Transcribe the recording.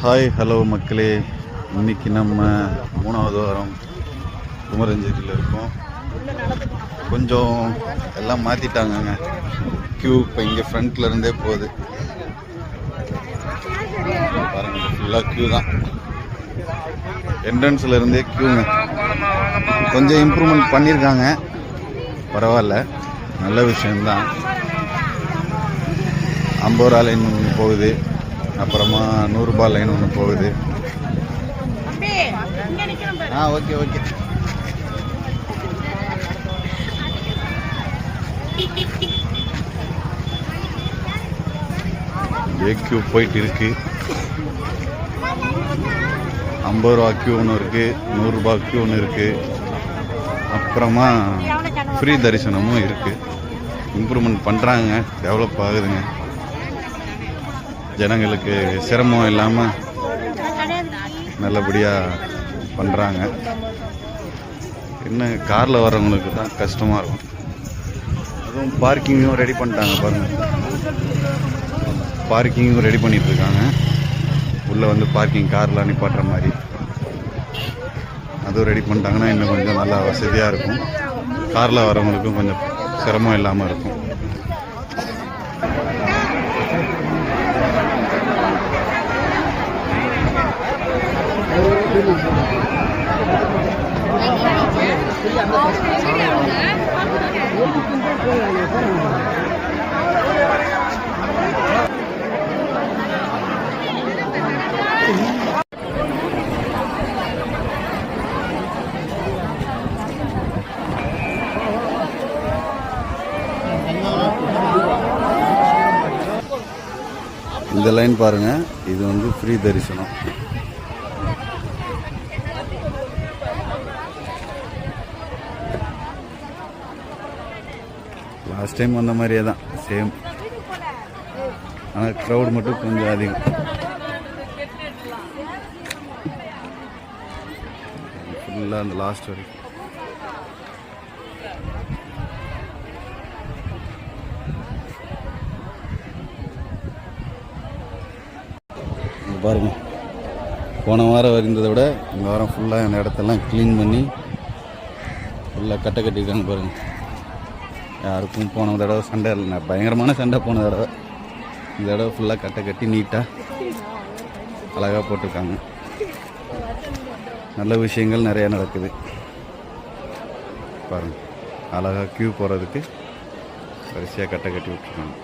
Hi hello மக்களே, இன்றைக்கி நம்ம 3வது வாரம் குமரஞ்சேரியில் இருக்கோம். கொஞ்சம் எல்லாம் மாற்றிட்டாங்கங்க. க்யூ இப்போ இங்கே ஃப்ரண்ட்டில் இருந்தே போகுது பாருங்கள், ஃபுல்லாக க்யூ தான். என்ட்ரன்ஸில் இருந்தே க்யூங்க. கொஞ்சம் இம்ப்ரூவ்மெண்ட் பண்ணியிருக்காங்க, பரவாயில்ல, நல்ல விஷயந்தான். 50 ரூபா லைன் ஒன்று போகுது, அப்புறமா 100 ரூபாய் லைன் ஒன்று போகுது. Okay okay. க்யூ போயிட்டு இருக்கு. 50 ரூபா க்யூ ஒன்று இருக்கு, 100 ரூபாய் க்யூ ஒன்று இருக்கு, அப்புறமா ஃப்ரீ தரிசனமும் இருக்கு. இம்ப்ரூவ்மெண்ட் பண்ணுறாங்க, டெவலப் ஆகுதுங்க. ஜனங்களுக்கு சிரமம் இல்லாமல் நல்லபடியாக பண்ணுறாங்க. இன்னும் காரில் வர்றவங்களுக்கு தான் கஷ்டமாக இருக்கும். அதுவும் பார்க்கிங்கும் ரெடி பண்ணிட்டாங்க பாருங்கள். பார்க்கிங்கும் ரெடி பண்ணிகிட்ருக்காங்க. உள்ளே வந்து பார்க்கிங் காரில் நிப்பாட்டுற மாதிரி அதுவும் ரெடி பண்ணிட்டாங்கன்னா இன்னும் கொஞ்சம் நல்லா வசதியாக இருக்கும். காரில் வரவங்களுக்கும் கொஞ்சம் சிரமம் இல்லாமல் இருக்கும். இந்த லைன் பாருங்க, இது வந்து ஃப்ரீ தரிசனம். லாஸ்ட் டைம் வந்த மாதிரியே தான், சேம். ஆனால் க்ரௌட் மட்டும் கொஞ்சம் அதிகம். ஃபுல்லாக அந்த லாஸ்ட் வரைக்கும். பாருங்க, போன வாரம் இருந்ததை விட இந்த வாரம் ஃபுல்லாக அந்த இடத்தெல்லாம் க்ளீன் பண்ணி ஃபுல்லாக கட்டை கட்டியிருக்காங்க பாருங்கள். யாருக்கும் போன தடவை சண்டை இல்லை, பயங்கரமான சண்டை போன தடவை. இந்த தடவை ஃபுல்லாக கட்டை கட்டி நீட்டாக அழகாக போட்டிருக்காங்க. நல்ல விஷயங்கள் நிறையா நடக்குது பாருங்கள். அழகாக க்யூ போகிறதுக்கு வரிசையாக கட்டை கட்டி விட்டுருக்காங்க.